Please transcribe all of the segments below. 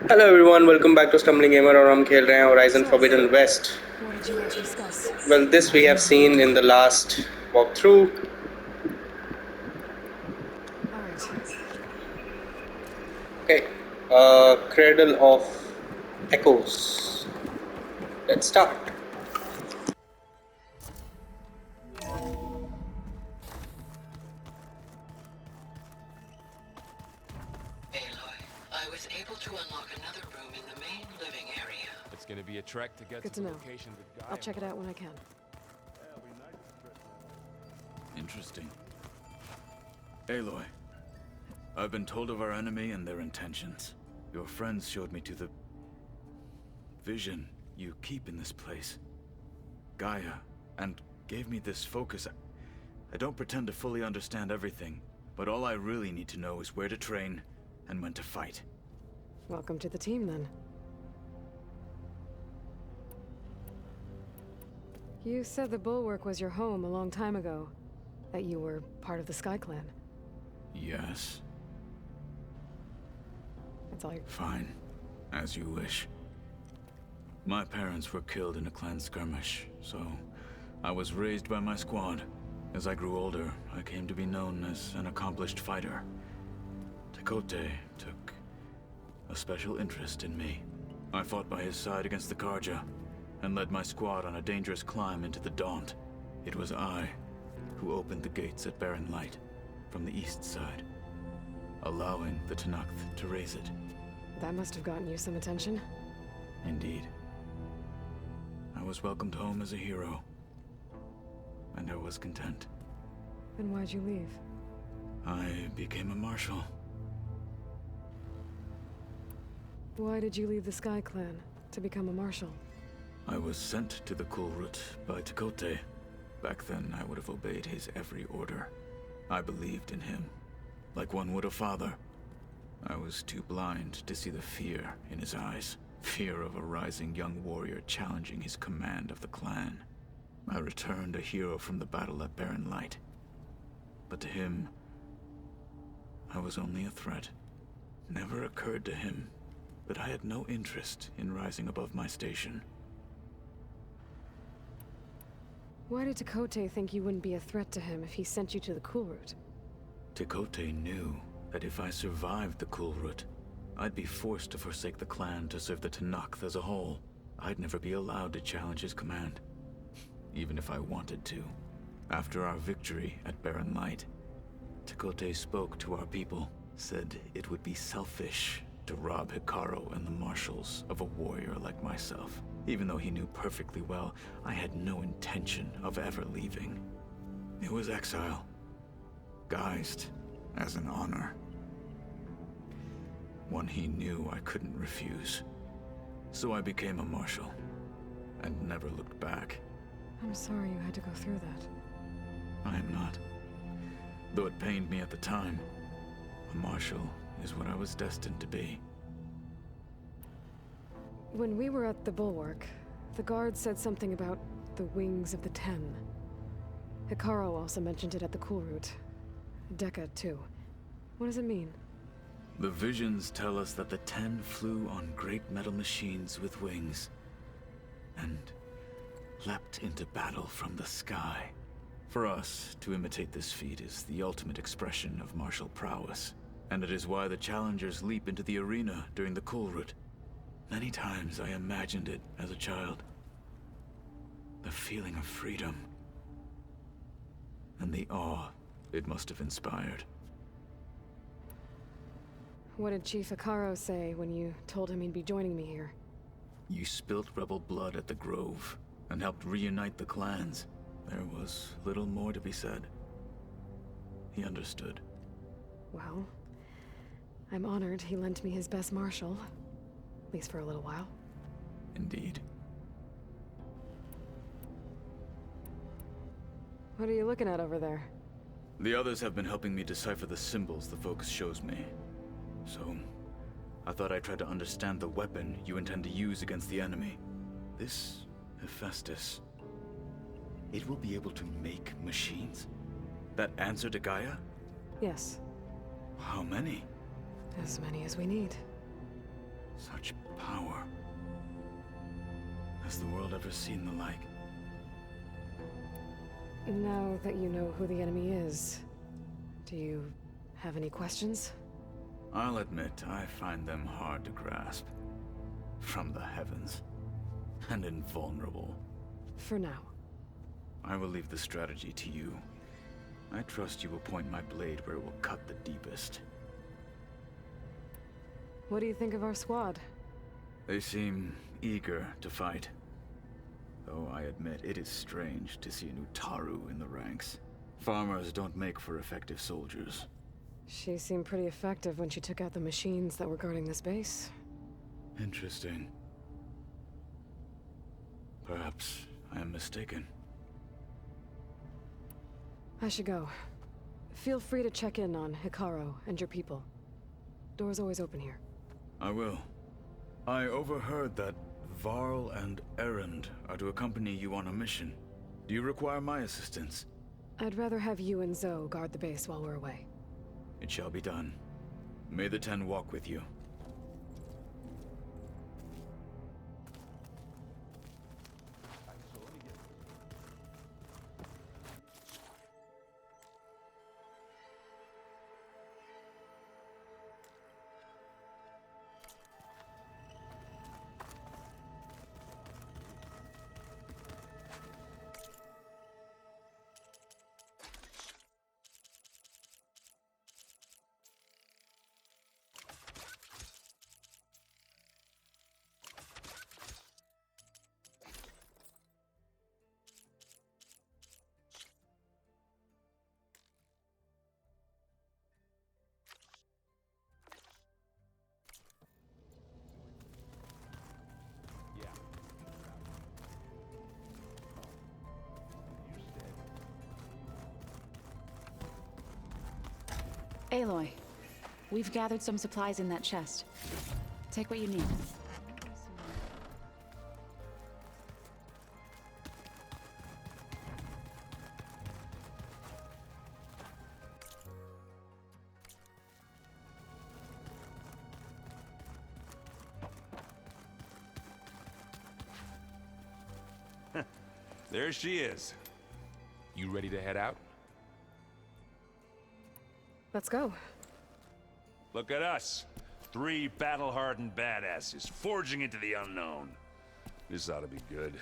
Hello everyone, welcome back to Stumbling Gamer और हम खेल रहे हैं Horizon So, Forbidden West. what did you want to discuss? Well, this we have seen in the last walkthrough. All right. Okay, Cradle of Echoes. Let's start. Aloy, I was able to unlock another room in the main living area. It's gonna be a trek to get Good to to the know. location that Gaia I'll check it out when I can. Interesting. Aloy, I've been told of our enemy and their intentions. Your friends showed me to the vision you keep in this place, Gaia, and gave me this focus. I don't pretend to fully understand everything, but all I really need to know is where to train and when to fight. Welcome to the team, then. You said the Bulwark was your home a long time ago. That you were part of the Sky Clan. Yes. That's all you... Fine. As you wish. My parents were killed in a clan skirmish, so I was raised by my squad. As I grew older, I came to be known as an accomplished fighter. Tekote took a special interest in me. I fought by his side against the Karja, and led my squad on a dangerous climb into the Daunt. It was I who opened the gates at Barren Light from the east side, allowing the Tenakth to raise it. That must have gotten you some attention. Indeed. I was welcomed home as a hero, and I was content. Then why'd you leave? I became a marshal. Why did you leave the Sky Clan to become a marshal? I was sent to the Kulrut by Tekote. Back then, I would have obeyed his every order. I believed in him, like one would a father. I was too blind to see the fear in his eyes. Fear of a rising young warrior challenging his command of the clan. I returned a hero from the battle at Barren Light. But to him, I was only a threat. Never occurred to him that I had no interest in rising above my station. Why did Tekote think you wouldn't be a threat to him if he sent you to the Kulrut? Tekote knew that if I survived the Kulrut, I'd be forced to forsake the clan to serve the Tenakth as a whole. I'd never be allowed to challenge his command, even if I wanted to. After our victory at Barren Light, Tekote spoke to our people, said it would be selfish to rob Hikaru and the marshals of a warrior like myself. Even though he knew perfectly well, I had no intention of ever leaving. It was exile, guised as an honor. One he knew I couldn't refuse. So I became a marshal, and never looked back. I'm sorry you had to go through that. I am not. Though it pained me at the time, a marshal is what I was destined to be. When we were at the Bulwark, the guard said something about the Wings of the Ten. Hikaru also mentioned it at the Kulrut. Dekka, too. What does it mean? The visions tell us that the Ten flew on great metal machines with wings, and leapt into battle from the sky. For us, to imitate this feat is the ultimate expression of martial prowess, and it is why the challengers leap into the arena during the Kulrut. Many times I imagined it as a child. The feeling of freedom, and the awe it must have inspired. What did Chief Hikaru say when you told him he'd be joining me here? You spilt rebel blood at the Grove, and helped reunite the clans. There was little more to be said. He understood. Well, I'm honored he lent me his best marshal. At least for a little while. Indeed. What are you looking at over there? The others have been helping me decipher the symbols the focus shows me. So, I thought I'd try to understand the weapon you intend to use against the enemy. This Hephaestus, it will be able to make machines? That answer to Gaia? Yes. How many? As many as we need. Such power. Has the world ever seen the like? Now that you know who the enemy is, do you have any questions? I'll admit, I find them hard to grasp. From the heavens. And invulnerable. For now. I will leave the strategy to you. I trust you will point my blade where it will cut the deepest. What do you think of our squad? They seem eager to fight. Though I admit it is strange to see an Utaru in the ranks. Farmers don't make for effective soldiers. She seemed pretty effective when she took out the machines that were guarding this base. Interesting. Perhaps I am mistaken. I should go. Feel free to check in on Hikaru and your people. Door's always open here. I will. I overheard that Varl and Erend are to accompany you on a mission. Do you require my assistance? I'd rather have you and Zoe guard the base while we're away. It shall be done. May the Ten walk with you. Aloy, we've gathered some supplies in that chest. Take what you need. There she is. You ready to head out? Let's go. Look at us. 3 battle-hardened badasses forging into the unknown. This ought to be good.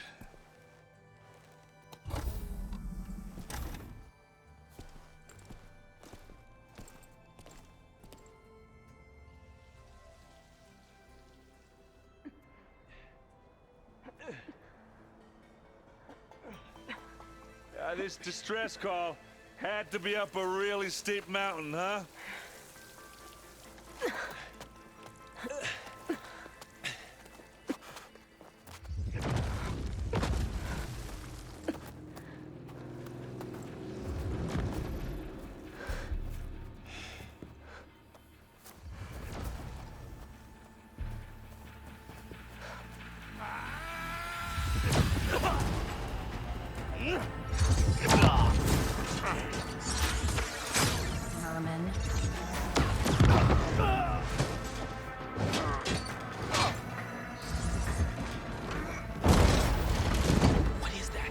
This distress call had to be up a really steep mountain, huh? Merman. What is that?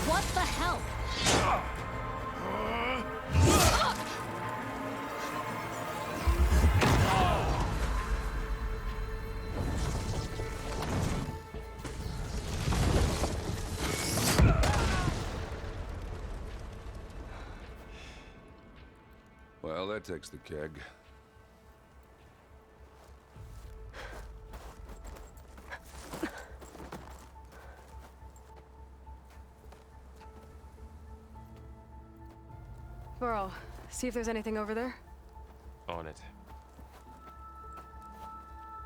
What the hell? Well, that takes the keg. Burl, see if there's anything over there. On it.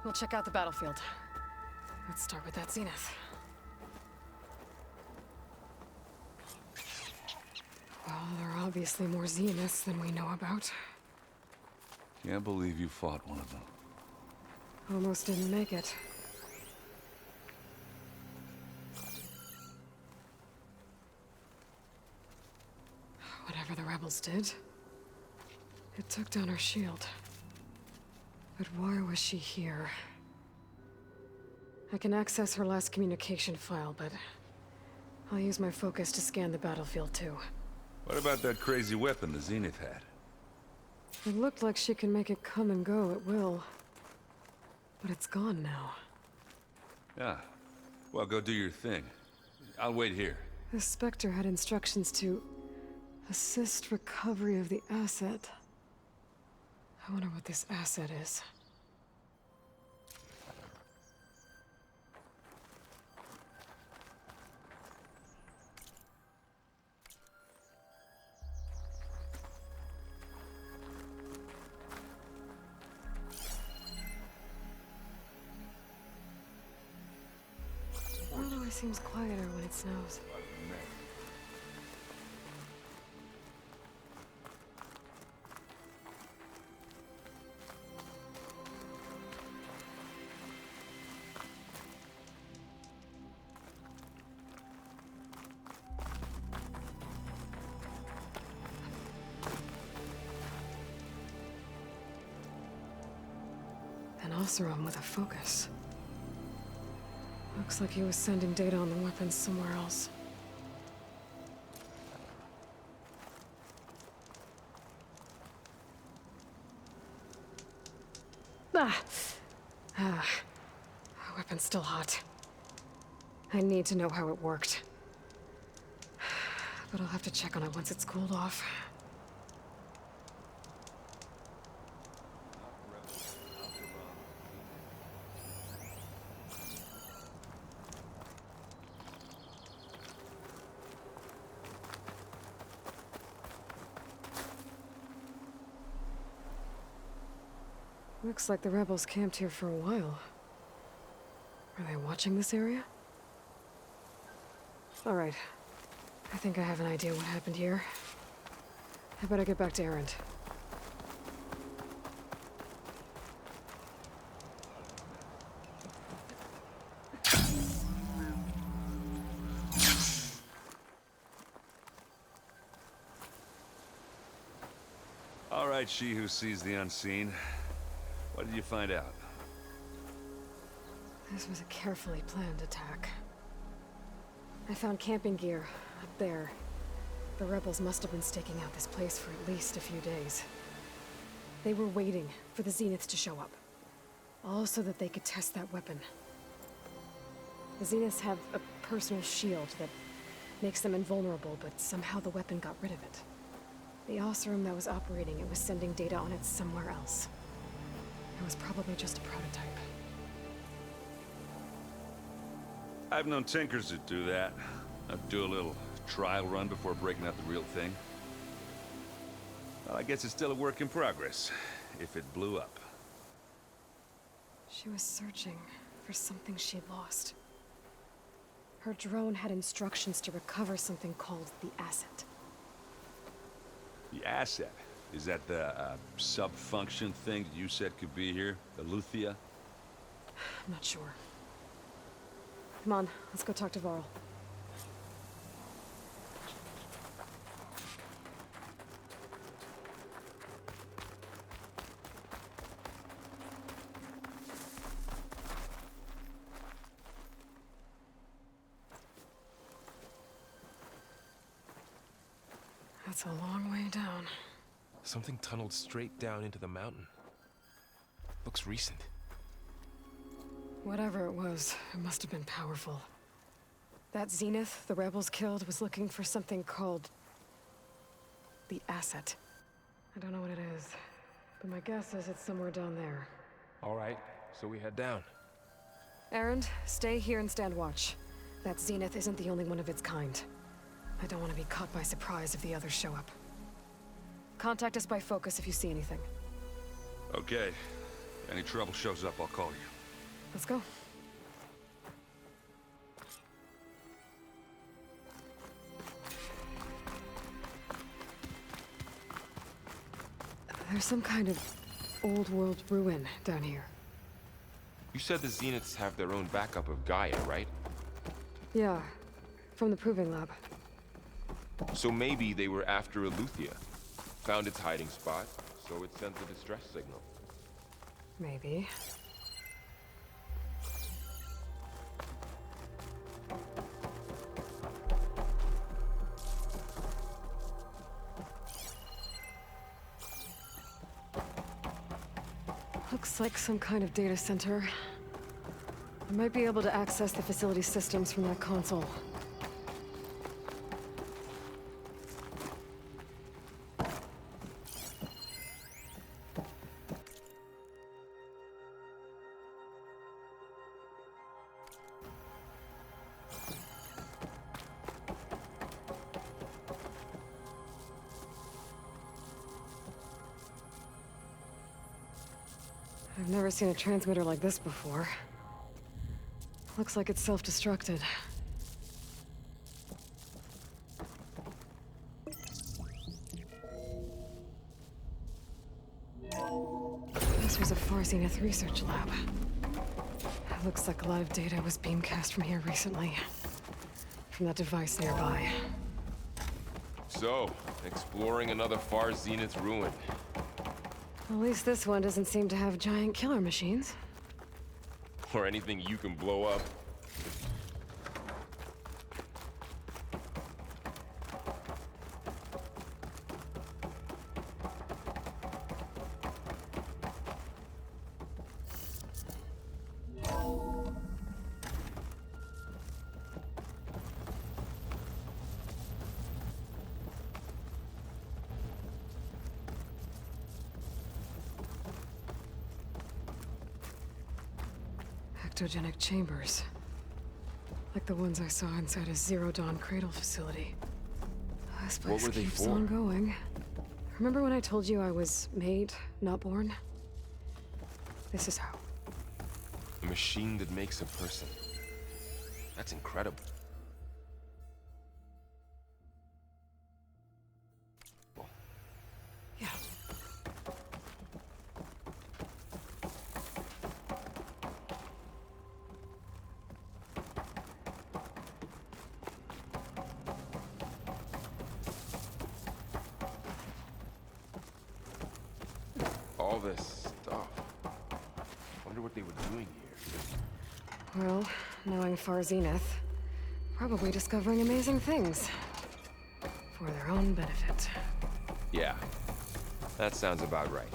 We'll check out the battlefield. Let's start with that zenith. Well, there are obviously more zeniths than we know about. Can't believe you fought one of them. Almost didn't make it. Whatever the rebels did, It took down her shield. But why was she here? I can access her last communication file, but I'll use my focus to scan the battlefield too. What about that crazy weapon the Zenith had? It looked like she can make it come and go at will. But it's gone now. Yeah. Well, go do your thing. I'll wait here. The Spectre had instructions to assist recovery of the asset. I wonder what this asset is. It always seems quieter when it snows. An Oseram with a focus. Looks like he was sending data on the weapons somewhere else. Ah, weapon's still hot. I need to know how it worked. But I'll have to check on it once it's cooled off. Looks like the rebels camped here for a while. Are they watching this area? All right. I think I have an idea what happened here. I better get back to Erend. All right, she who sees the unseen. What did you find out? This was a carefully planned attack. I found camping gear up there. The rebels must have been staking out this place for at least a few days. They were waiting for the Zeniths to show up. All so that they could test that weapon. The Zeniths have a personal shield that makes them invulnerable, but somehow the weapon got rid of it. The Oseram that was operating it was sending data on it somewhere else. It was probably just a prototype. I've known tinkers that do that. I'd do a little trial run before breaking out the real thing. Well, I guess it's still a work in progress, if it blew up. She was searching for something she lost. Her drone had instructions to recover something called the asset. The asset? Is that the sub-function thing that you said could be here? The Luthia? I'm not sure. Come on, let's go talk to Varl. That's a long way down. Something tunneled straight down into the mountain. Looks recent. Whatever it was, it must have been powerful. That Zenith the rebels killed was looking for something called the asset. I don't know what it is, but my guess is it's somewhere down there. All right, so we head down. Erend, stay here and stand watch. That Zenith isn't the only one of its kind. I don't want to be caught by surprise if the others show up. Contact us by focus if you see anything. Okay. If any trouble shows up, I'll call you. Let's go. There's some kind of old world ruin down here. You said the Zeniths have their own backup of Gaia, right? Yeah, from the proving lab. So maybe they were after Eleuthia. Found its hiding spot, So it sent the distress signal. Maybe. Looks like some kind of data center. I might be able to access the facility systems from that console. I've never seen a transmitter like this before. Looks like it's self-destructed. This was a Far Zenith research lab. Looks like a lot of data was beamcast from here recently. From that device nearby. So, exploring another Far Zenith ruin. At least this one doesn't seem to have giant killer machines. Or anything you can blow up. Ectogenic chambers. Like the ones I saw inside a Zero Dawn Cradle facility. This place What were they keeps for? on going. Remember when I told you I was made, not born? This is how. A machine that makes a person. That's incredible. Yeah. All this stuff. Wonder what they were doing here. Well, knowing Far Zenith, probably discovering amazing things. For their own benefit. Yeah, that sounds about right.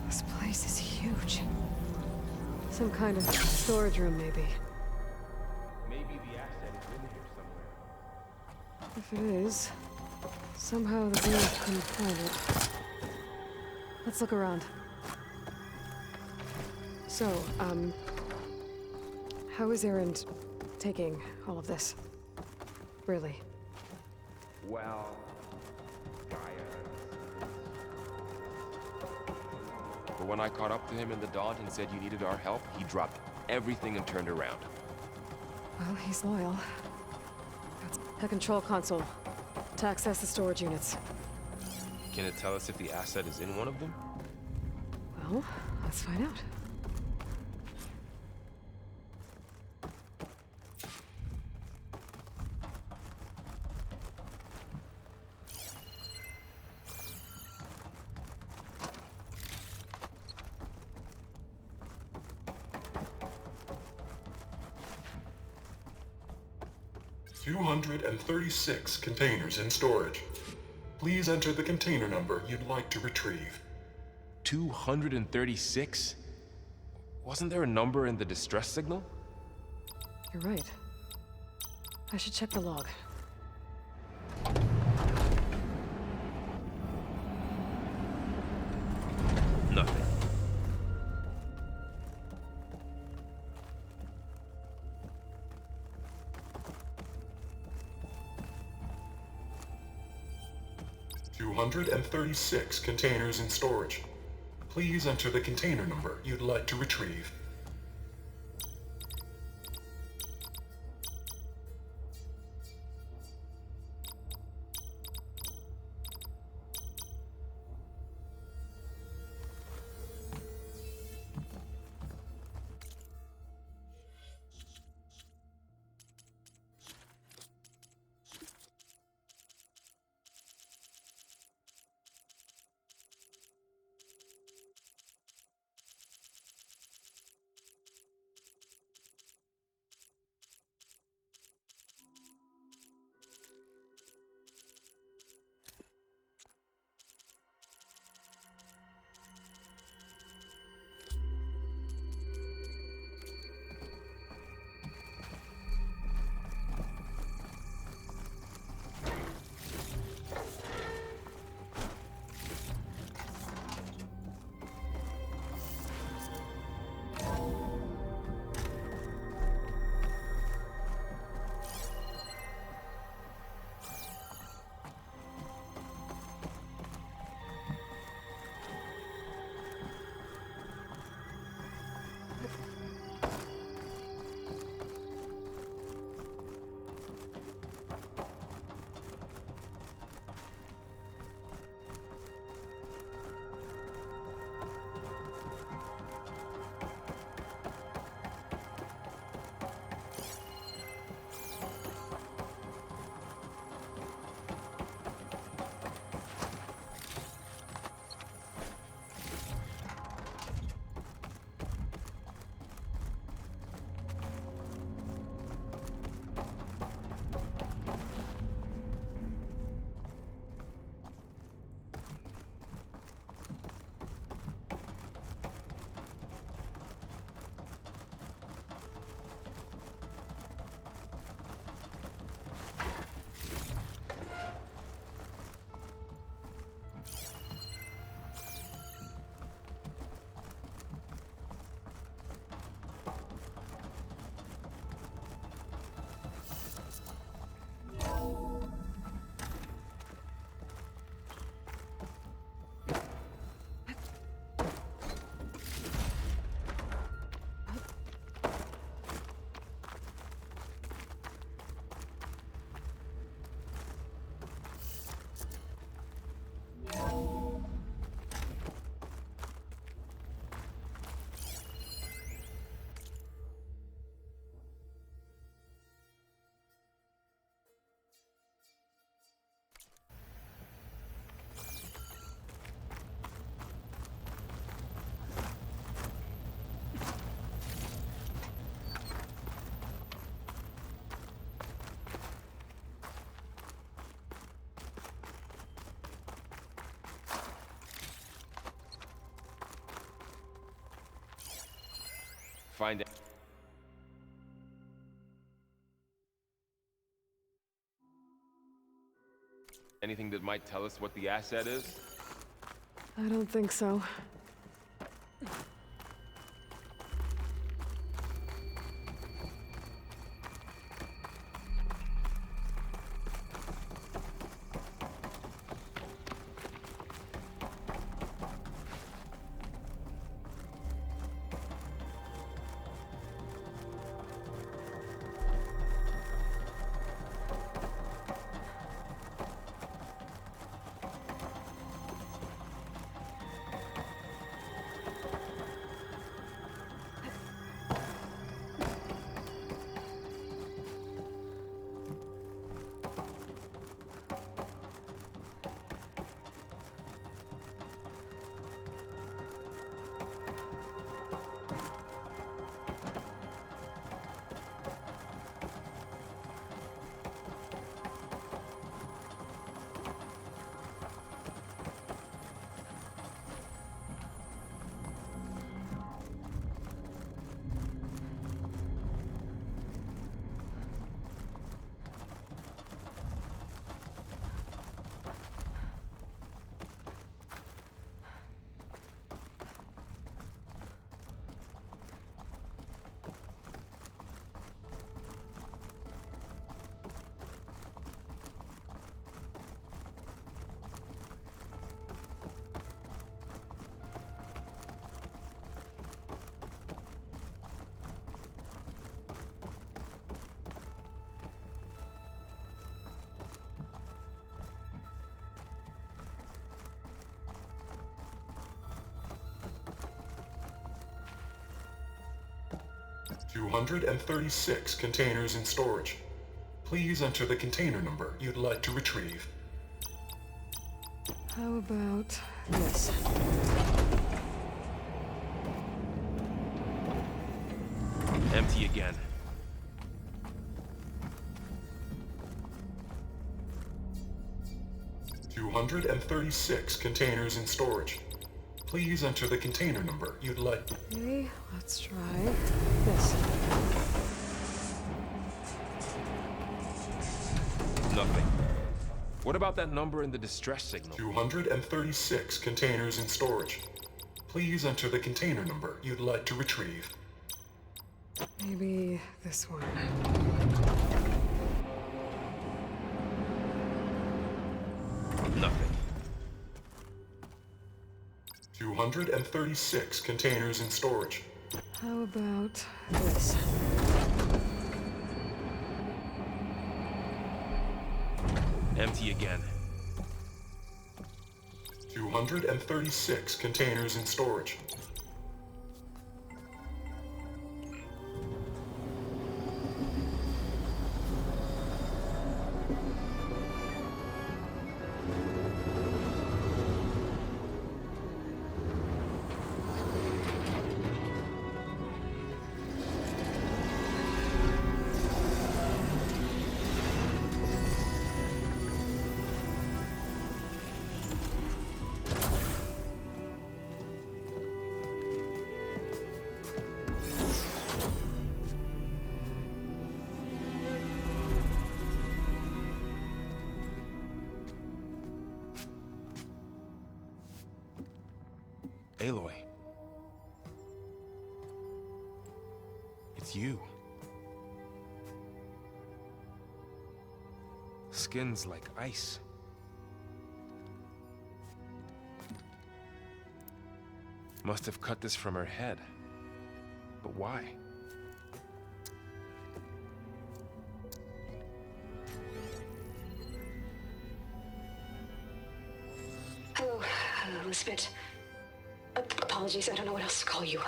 This place is huge. Some kind of storage room, maybe. Maybe the asset is in here somewhere. If it is, somehow the beams couldn't find it. Let's look around. So, how is Erend taking all of this? Really? Well, but when I caught up to him in the Daunt and said you needed our help, he dropped everything and turned around. Well, he's loyal. That's the control console to access the storage units. Can it tell us if the asset is in one of them? Well, let's find out. Two 236 containers in storage. Please enter the container number you'd like to retrieve. 236? Wasn't there a number in the distress signal? You're right. I should check the log. Nothing. Two 236 containers in storage. Please enter the container number you'd like to retrieve. Anything that might tell us what the asset is? I don't think so. 236 containers in storage. Please enter the container number you'd like to retrieve. How about this? Empty again. $236 containers in storage. Please enter the container number you'd like. Okay, let's try this. Nothing. What about that number in the distress signal? 236 containers in storage. Please enter the container number you'd like to retrieve. Maybe this one. Nothing. 236 containers in storage. How about this? Empty again. 236 containers in storage. Aloy. It's you. Skin's like ice. Must have cut this from her head. But why? Hello, Elizabeth. Apologies, I don't know what else to call you.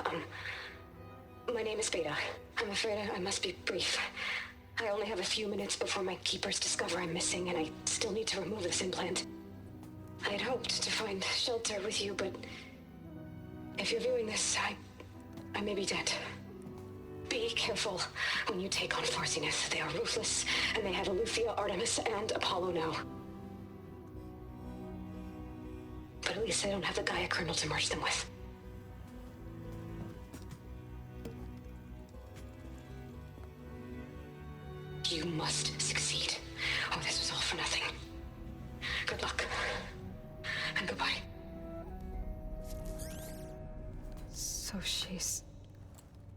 My name is Beta. I'm afraid I must be brief. I only have a few minutes before my keepers discover I'm missing, and I still need to remove this implant. I had hoped to find shelter with you, but if you're viewing this, I may be dead. Be careful when you take on Far Zenith. They are ruthless, and they have Aletheia, Artemis, and Apollo now. But at least I don't have the Gaia kernel to merge them with. You must succeed, or this was all for nothing. Good luck. And goodbye. So she's...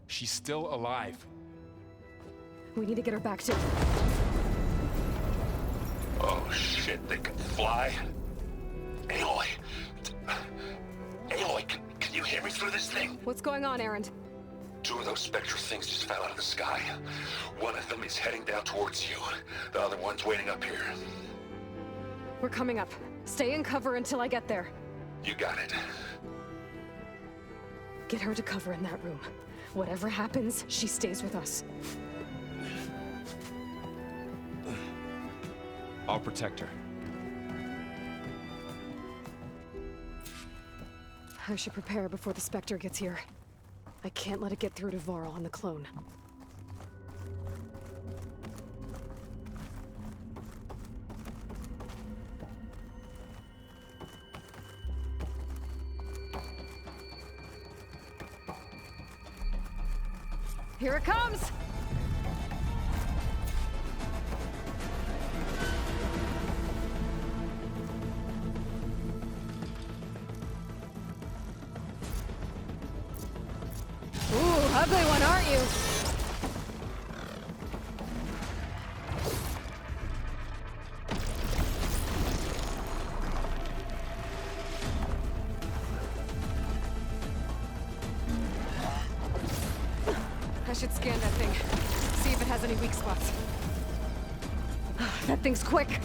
She's still alive. We need to get her back to... Oh shit, they can fly? Aloy! Aloy, can you hear me through this thing? What's going on, Erend? 2 of those spectral things just fell out of the sky. One of them is heading down towards you. The other one's waiting up here. We're coming up. Stay in cover until I get there. You got it. Get her to cover in that room. Whatever happens, she stays with us. I'll protect her. I should prepare before the Spectre gets here. I can't let it get through to Varl and the clone. Here it comes! Ooh, ugly one, aren't you? I should scan that thing. See if it has any weak spots. That thing's quick.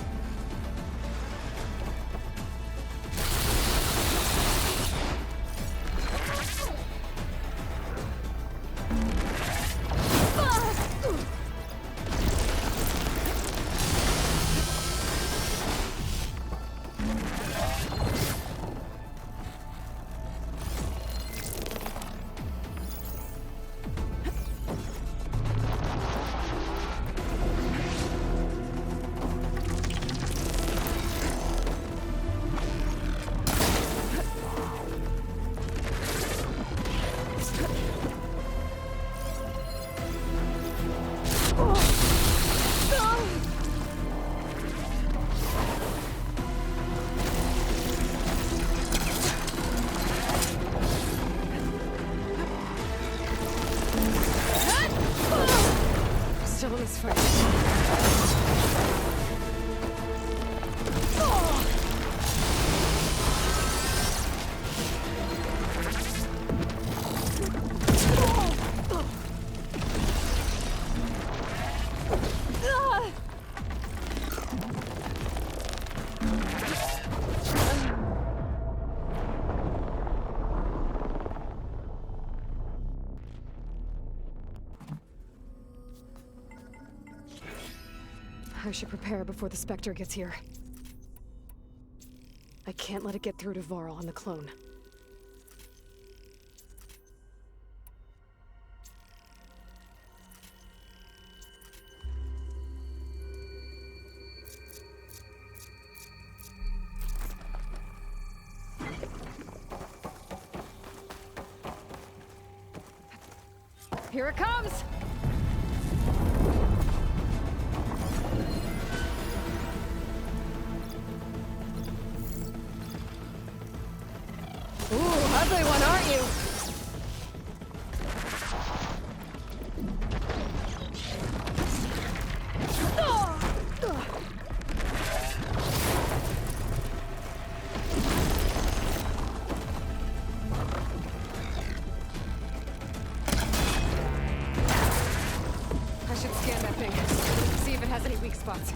Still in this fight. I should prepare before the Spectre gets here. I can't let it get through to Varl and the clone. Here it comes! Ooh, ugly one, aren't you? I should scan that thing. See if it has any weak spots.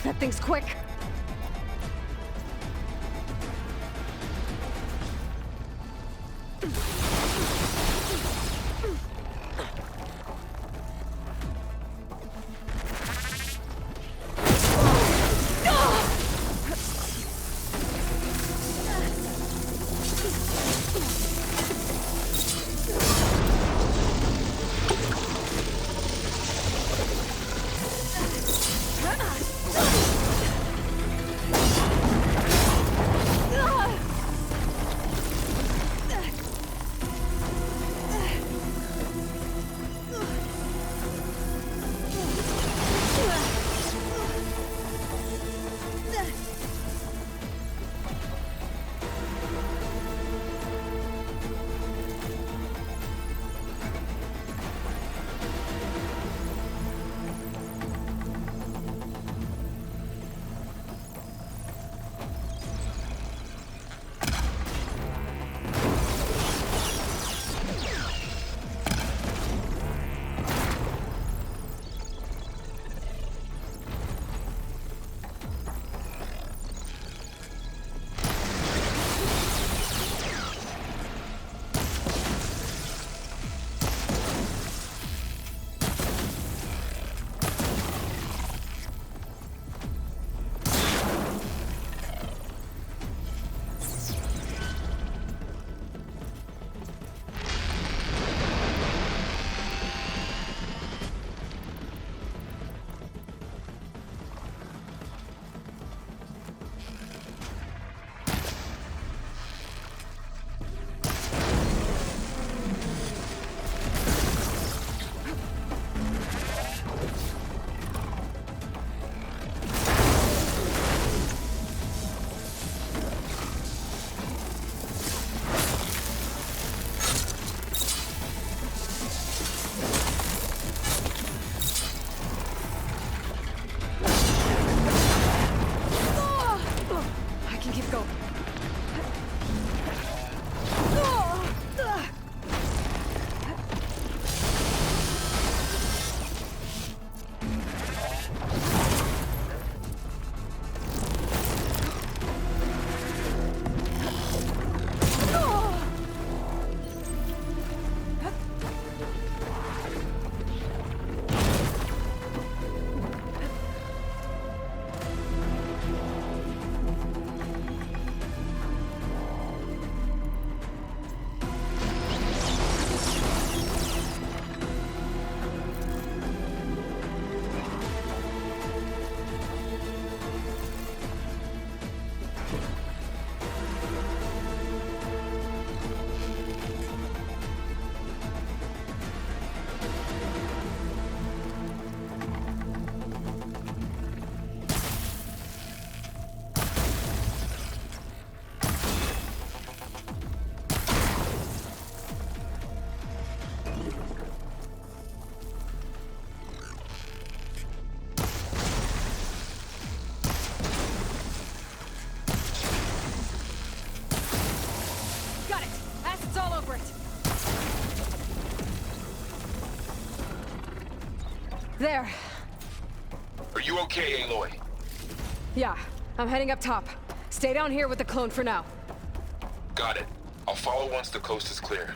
That thing's quick. There. Are you okay, Aloy? Yeah, I'm heading up top. Stay down here with the clone for now. Got it. I'll follow once the coast is clear.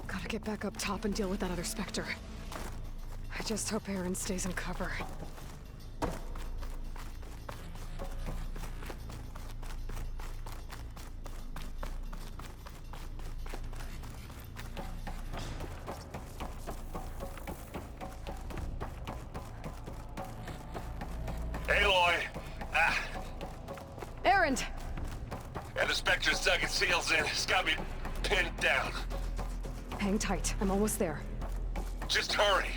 Gotta get back up top and deal with that other Spectre. I just hope Aaron stays in cover. Aloy! Aaron! And the Spectre's dug its heels in. It's got me pinned down. Hang tight. I'm almost there. Just hurry.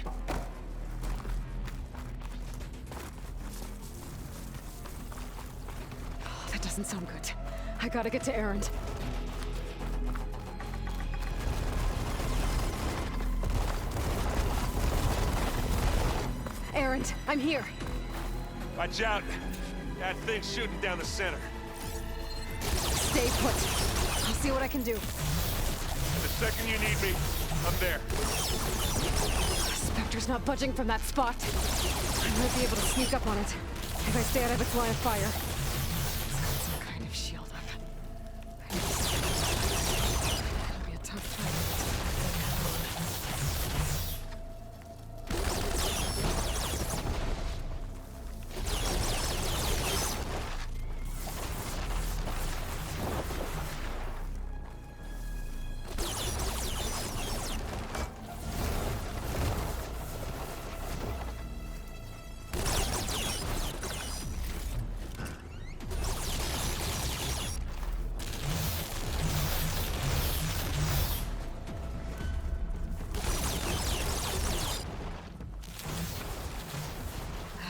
Oh, that doesn't sound good. I gotta get to Aaron. Aaron, I'm here. Watch out. That thing's shooting down the center. Stay put. I'll see what I can do. The second you need me, I'm there. Spectre's not budging from that spot. I might be able to sneak up on it if I stay out of its line of fire. It's got some kind of shield up. I need to stay close. It'll be a tough fight.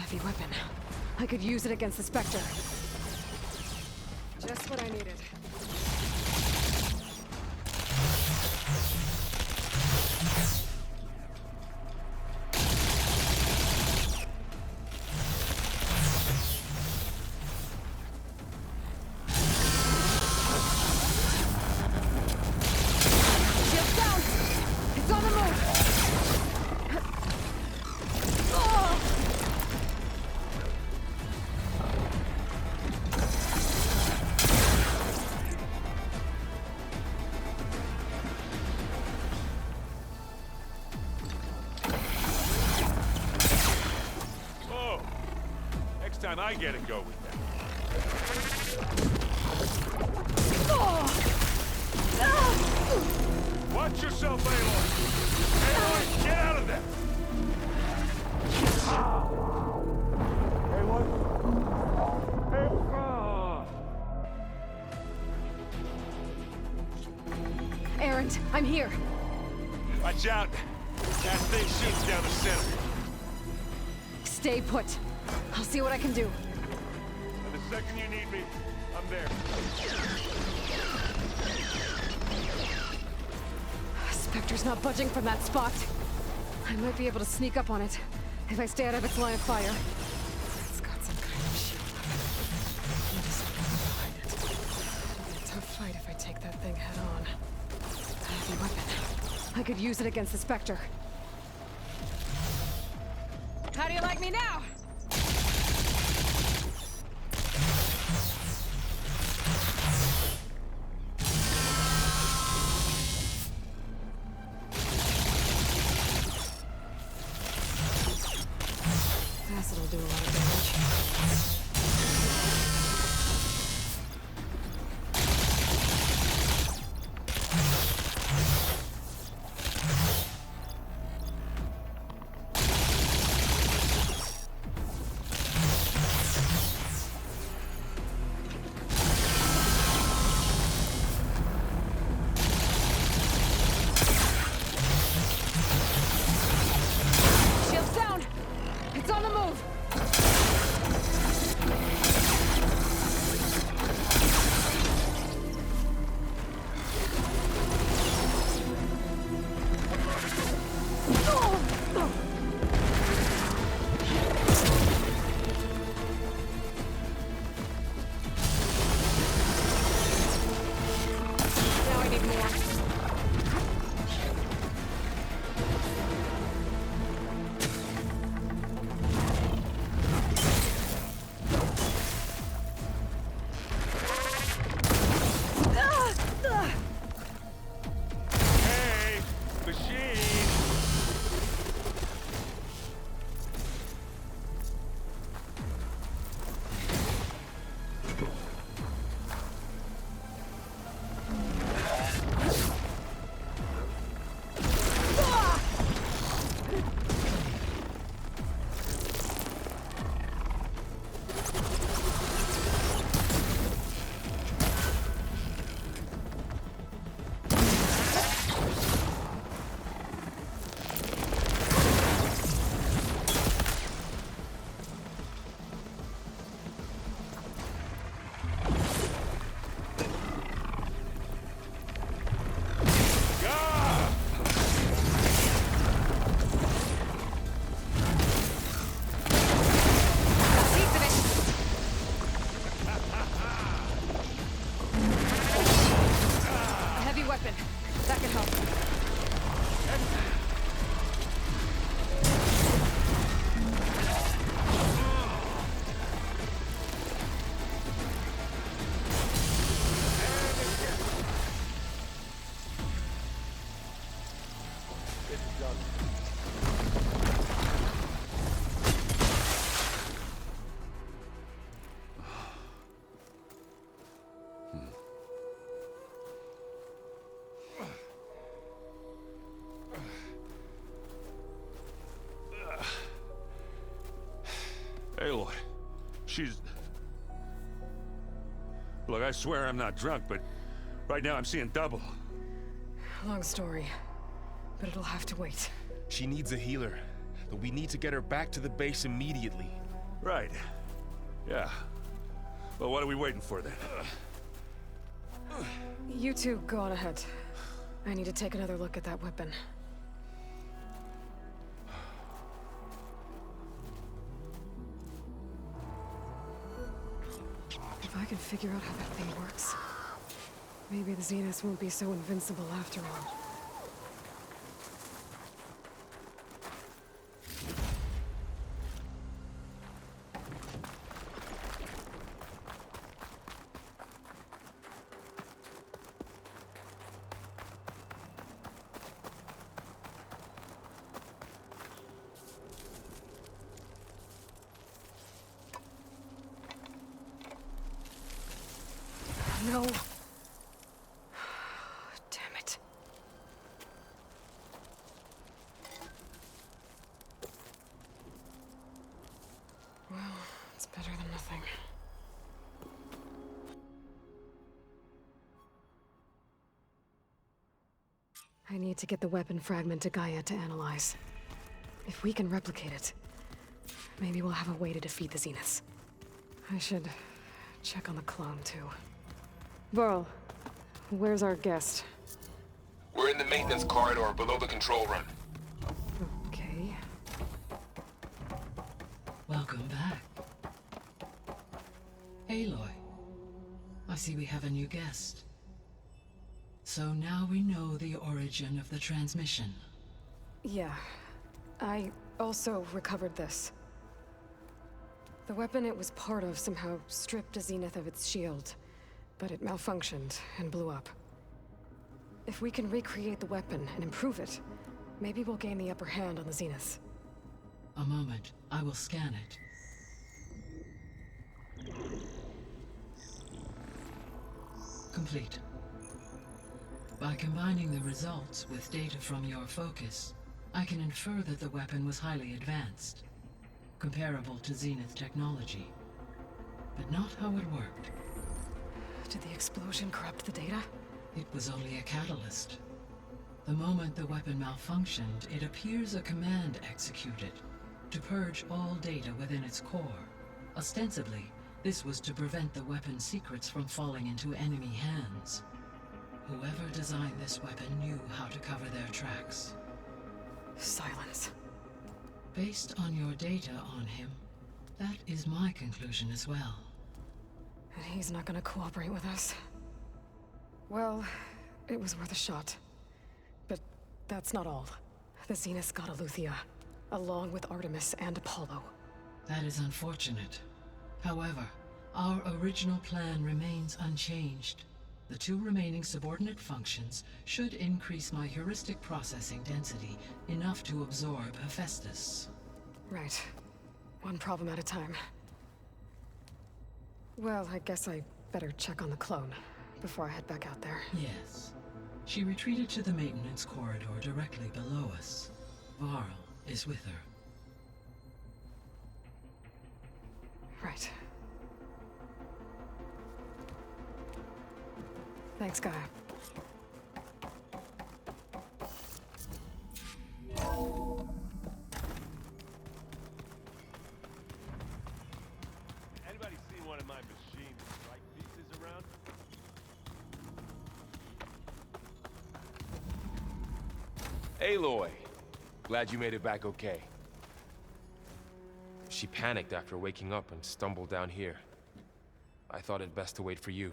Heavy weapon. I could use it against the Spectre. Just what I needed. Shield down! It's on the move! Oh! Oh! Next time I get it, go with that. Watch yourself, Aloy! Aloy, get out of there! Aaron, I'm here. Watch out! That thing shoots down the center. Stay put. I'll see what I can do. And the second you need me, I'm there. Spectre's not budging from that spot. I might be able to sneak up on it if I stay out of its line of fire. It's got some kind of shield up. I need to stand behind it. It'll be a tough fight if I take that thing head on. A heavy weapon. I could use it against the Spectre. How do you like me now? Acid will do a lot of damage. Shield's down! It's on the move! Now I need more. Hey, machine! A heavy weapon. That can help. Aloy, she's... Look, I swear I'm not drunk, but right now I'm seeing double. Long story, but it'll have to wait. She needs a healer, but we need to get her back to the base immediately. Right. Yeah. Well, what are we waiting for then? You two go on ahead. I need to take another look at that weapon. If I can figure out how that thing works, maybe the Zeniths won't be so invincible after all. No. Damn it. Well, it's better than nothing. I need to get the weapon fragment to Gaia to analyze. If we can replicate it, maybe we'll have a way to defeat the Zeniths. I should check on the clone, too. Varl, where's our guest? We're in the maintenance corridor below the control room. Okay. Welcome back. Aloy, I see we have a new guest. So now we know the origin of the transmission. Yeah. I also recovered this. The weapon it was part of somehow stripped a Zenith of its shield, but it malfunctioned and blew up. If we can recreate the weapon and improve it, maybe we'll gain the upper hand on the Zeniths. A moment, I will scan it. Complete. By combining the results with data from your focus, I can infer that the weapon was highly advanced, comparable to Zenith technology, but not how it worked. Did the explosion corrupt the data? It was only a catalyst. The moment the weapon malfunctioned, it appears a command executed to purge all data within its core. Ostensibly, this was to prevent the weapon's secrets from falling into enemy hands. Whoever designed this weapon knew how to cover their tracks. silence. Based on your data on him, that is my conclusion as well. And he's not gonna cooperate with us. Well, it was worth a shot. But that's not all. The Zeniths got Aletheia, along with Artemis and Apollo. That is unfortunate. However, our original plan remains unchanged. The 2 remaining subordinate functions should increase my heuristic processing density enough to absorb Hephaestus. Right. One problem at a time. Well, I guess I better check on the clone before I head back out there. Yes. She retreated to the maintenance corridor directly below us. Varl is with her. Right. Thanks, Gaia. Anybody seen one of my machine strike pieces around? Aloy! Glad you made it back okay. She panicked after waking up and stumbled down here. I thought it best to wait for you.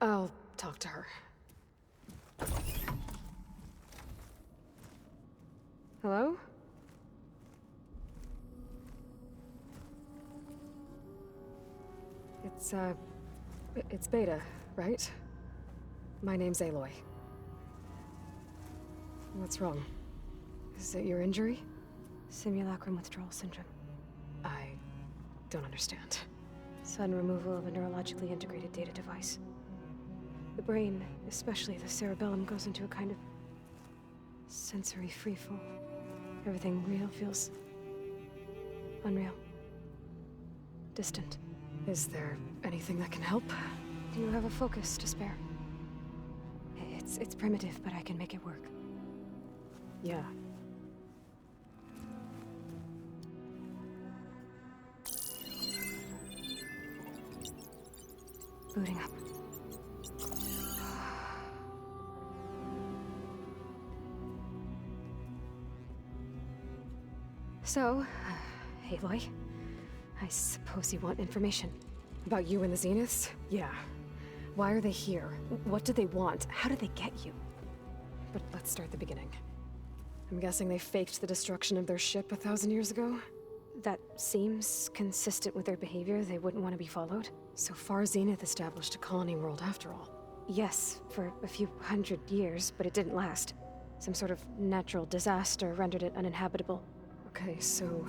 I'll talk to her. Hello? It's Beta, right? My name's Aloy. What's wrong? Is it your injury? Simulacrum withdrawal syndrome. I don't understand. Sudden removal of a neurologically integrated data device. The brain, especially the cerebellum, goes into a kind of sensory freefall. Everything real feels unreal. Distant. Is there anything that can help? Do you have a focus to spare? It's primitive, but I can make it work. Yeah. Booting up. So, Aloy, I suppose you want information. About you and the Zeniths? Yeah. Why are they here? What do they want? How did they get you? But let's start at the beginning. I'm guessing they faked the destruction of their ship 1,000 years ago? That seems consistent with their behavior. They wouldn't want to be followed. So far, Zenith established a colony world after all. Yes, for a few hundred years, but it didn't last. Some sort of natural disaster rendered it uninhabitable. Okay, so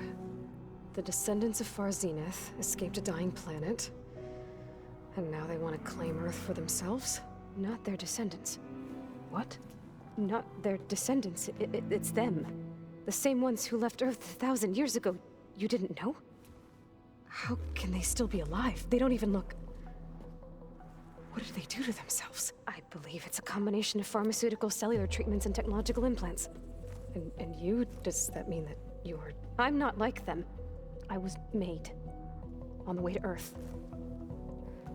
the descendants of Far Zenith escaped a dying planet, and now they want to claim Earth for themselves? Not their descendants. What? Not their descendants. It's them. The same ones who left Earth 1,000 years ago. You didn't know? How can they still be alive? They don't even look... What did they do to themselves? I believe it's a combination of pharmaceutical, cellular treatments, and technological implants. And you? Does that mean that you're... I'm not like them. I was made. On the way to Earth.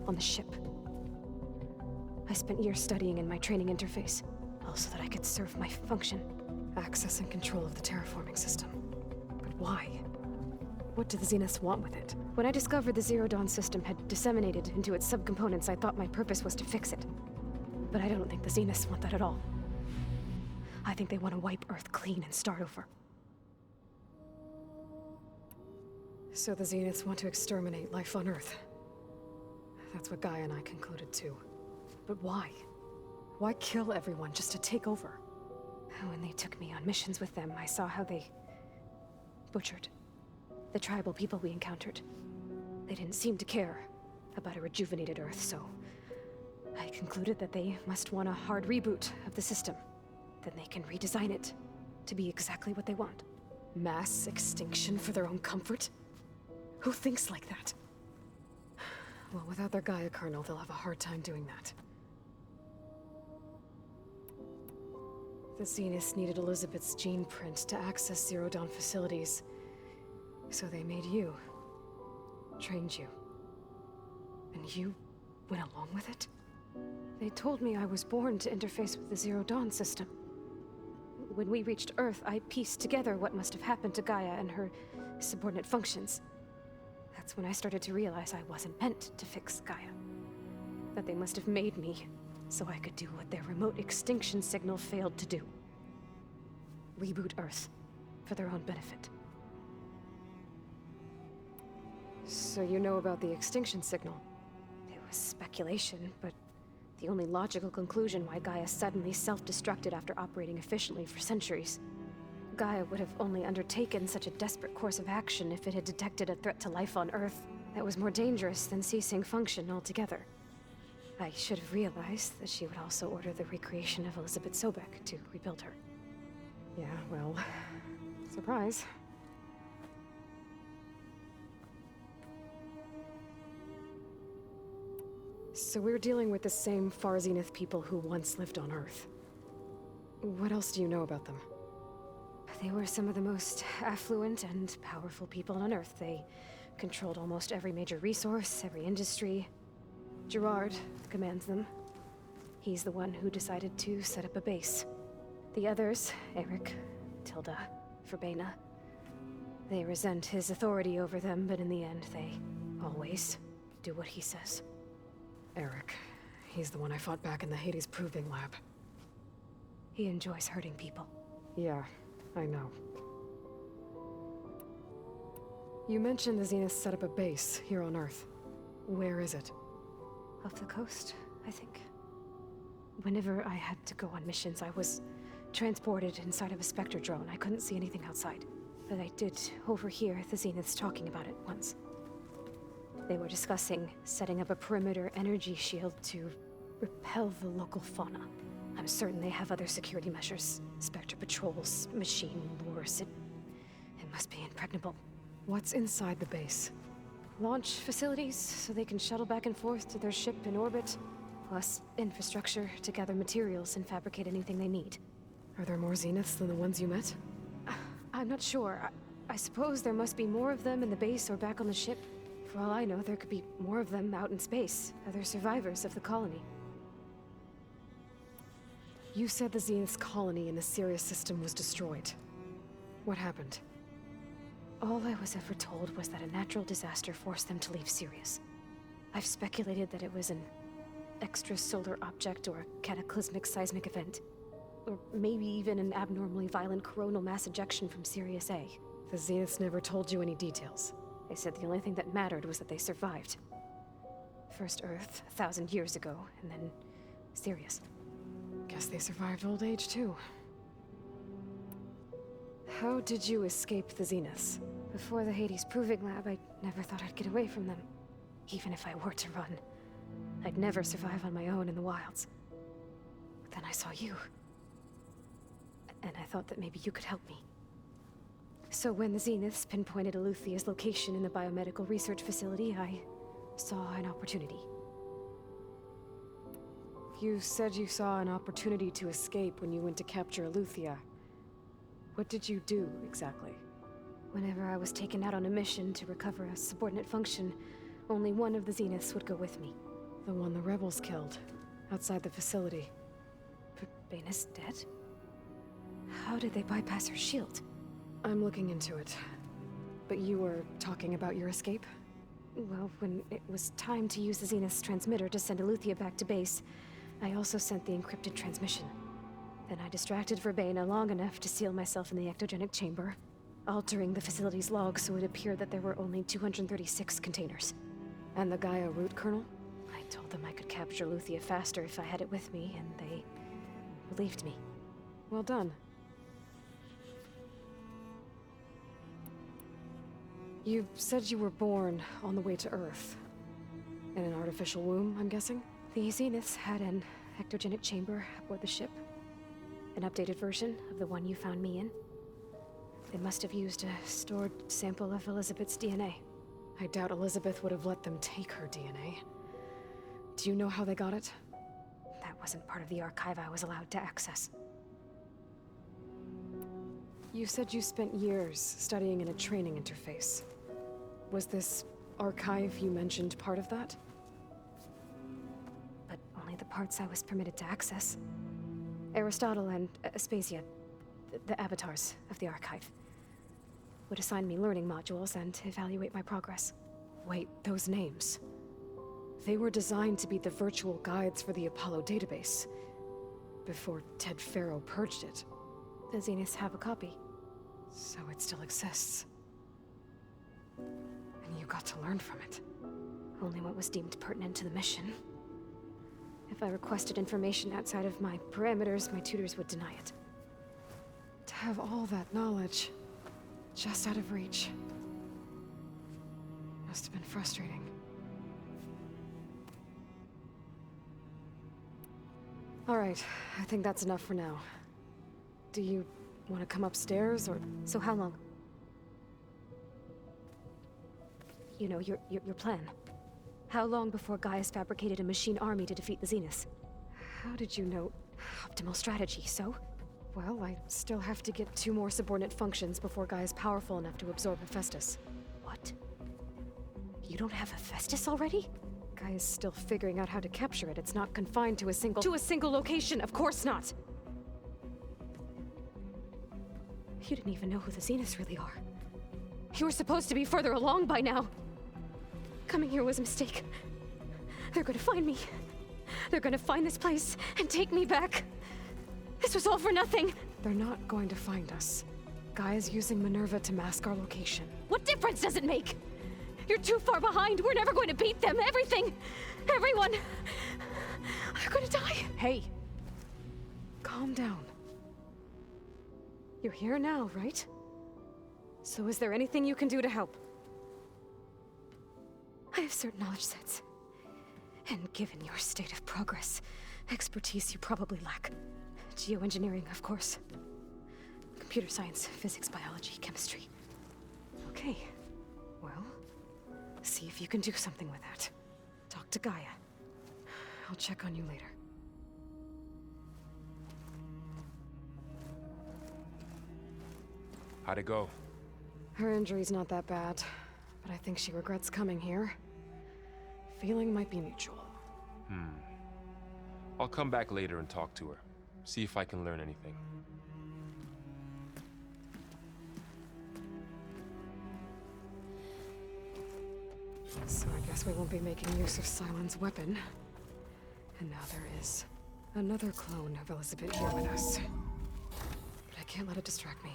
On the ship. I spent years studying in my training interface, all so that I could serve my function. Access and control of the terraforming system. But why? What do the Zeniths want with it? When I discovered the Zero Dawn system had disseminated into its subcomponents, I thought my purpose was to fix it. But I don't think the Zeniths want that at all. I think they want to wipe Earth clean and start over. So the Zeniths want to exterminate life on Earth. That's what Gaia and I concluded too. But why? Why kill everyone just to take over? When they took me on missions with them, I saw how they butchered the tribal people we encountered. They didn't seem to care about a rejuvenated Earth, so I concluded that they must want a hard reboot of the system. Then they can redesign it to be exactly what they want. Mass extinction for their own comfort? Who thinks like that? Well, without their Gaia kernel, they'll have a hard time doing that. The Zeniths needed Elizabeth's gene print to access Zero Dawn facilities. So they made you. Trained you. And you went along with it? They told me I was born to interface with the Zero Dawn system. When we reached Earth, I pieced together what must have happened to Gaia and her subordinate functions. That's when I started to realize I wasn't meant to fix Gaia. That they must have made me so I could do what their remote extinction signal failed to do. Reboot Earth for their own benefit. So you know about the extinction signal? It was speculation, but the only logical conclusion why Gaia suddenly self-destructed after operating efficiently for centuries. Gaia would have only undertaken such a desperate course of action if it had detected a threat to life on Earth that was more dangerous than ceasing function altogether. I should have realized that she would also order the recreation of Elizabeth Sobek to rebuild her. Yeah, well, surprise. So we're dealing with the same Far Zenith people who once lived on Earth. What else do you know about them? They were some of the most affluent and powerful people on Earth. They controlled almost every major resource, every industry. Gerard commands them. He's the one who decided to set up a base. The others, Eric, Tilda, Verbena, they resent his authority over them, but in the end, they always do what he says. Eric. He's the one I fought back in the Hades Proving Lab. He enjoys hurting people. Yeah, I know. You mentioned the Zenith set up a base here on Earth. Where is it? Off the coast, I think. Whenever I had to go on missions, I was transported inside of a Spectre drone. I couldn't see anything outside. But I did overhear the Zeniths talking about it once. They were discussing setting up a perimeter energy shield to repel the local fauna. I'm certain they have other security measures. Spectre patrols, machine lures. It must be impregnable. What's inside the base? Launch facilities, so they can shuttle back and forth to their ship in orbit. Plus infrastructure to gather materials and fabricate anything they need. Are there more Zeniths than the ones you met? I'm not sure. I suppose there must be more of them in the base or back on the ship. For all I know, there could be more of them out in space, other survivors of the colony. You said the Zenith's colony in the Sirius system was destroyed. What happened? All I was ever told was that a natural disaster forced them to leave Sirius. I've speculated that it was an extrasolar object or a cataclysmic seismic event. Or maybe even an abnormally violent coronal mass ejection from Sirius A. The Zeniths never told you any details. They said the only thing that mattered was that they survived. First Earth, 1,000 years ago, and then Sirius. Guess they survived old age, too. How did you escape the Zeniths? Before the Hades Proving Lab, I never thought I'd get away from them. Even if I were to run. I'd never survive on my own in the wilds. But then I saw you. And I thought that maybe you could help me. So when the Zeniths pinpointed Eluthia's location in the biomedical research facility, I saw an opportunity. You said you saw an opportunity to escape when you went to capture Eluthia. What did you do, exactly? Whenever I was taken out on a mission to recover a subordinate function, only one of the Zeniths would go with me. The one the rebels killed, outside the facility. Baina's dead? How did they bypass her shield? I'm looking into it. But you were talking about your escape? Well, when it was time to use the Zenith's transmitter to send Eluthia back to base, I also sent the encrypted transmission. Then I distracted Verbena long enough to seal myself in the ectogenic chamber, altering the facility's logs so it appeared that there were only 236 containers. And the Gaia root kernel? I told them I could capture Eluthia faster if I had it with me, and they believed me. Well done. You said you were born on the way to Earth. In an artificial womb, I'm guessing? The Zeniths had an ectogenic chamber aboard the ship. An updated version of the one you found me in. They must have used a stored sample of Elizabeth's DNA. I doubt Elizabeth would have let them take her DNA. Do you know how they got it? That wasn't part of the archive I was allowed to access. You said you spent years studying in a training interface. Was this archive you mentioned part of that? But only the parts I was permitted to access. Aristotle and Aspasia, the avatars of the archive. Would assign me learning modules and evaluate my progress. Wait, those names. They were designed to be the virtual guides for the Apollo database. Before Ted Faro purged it. The Zeniths have a copy. So it still exists. And you got to learn from it. Only what was deemed pertinent to the mission. If I requested information outside of my parameters, my tutors would deny it. To have all that knowledge, just out of reach. Must have been frustrating. All right, I think that's enough for now. Do you want to come upstairs, or...? So how long? You know, your plan. How long before Gaius fabricated a machine army to defeat the Zeniths? How did you know? Optimal strategy, so? Well, I still have to get 2 more subordinate functions before Guy is powerful enough to absorb Hephaestus. What? You don't have Hephaestus already? Guy is still figuring out how to capture it. It's not confined to a single... To a single location! Of course not! You didn't even know who the Zeniths really are. You were supposed to be further along by now! Coming here was a mistake. They're gonna find me. They're gonna find this place and take me back. This was all for nothing. They're not going to find us. Guy is using Minerva to mask our location. What difference does it make? You're too far behind. We're never going to beat them. Everything. Everyone. They're gonna die. Hey. Calm down. You're here now, right? So is there anything you can do to help? I have certain knowledge sets. And given your state of progress, expertise you probably lack. Geoengineering, of course. Computer science, physics, biology, chemistry. Okay. Well, see if you can do something with that. Talk to Gaia. I'll check on you later. How'd it go? Her injury's not that bad, but I think she regrets coming here. Feeling might be mutual. I'll come back later and talk to her. See if I can learn anything. So I guess we won't be making use of Silent's weapon. And now there is another clone of Elizabeth here with us. But I can't let it distract me.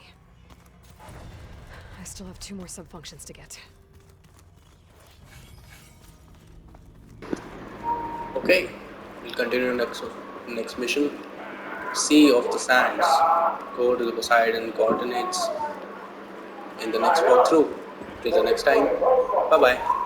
I still have 2 more sub-functions to get. Okay, we'll continue next mission. Sea of the Sands. Go to the Poseidon coordinates in the next walkthrough. Till the next time, bye bye.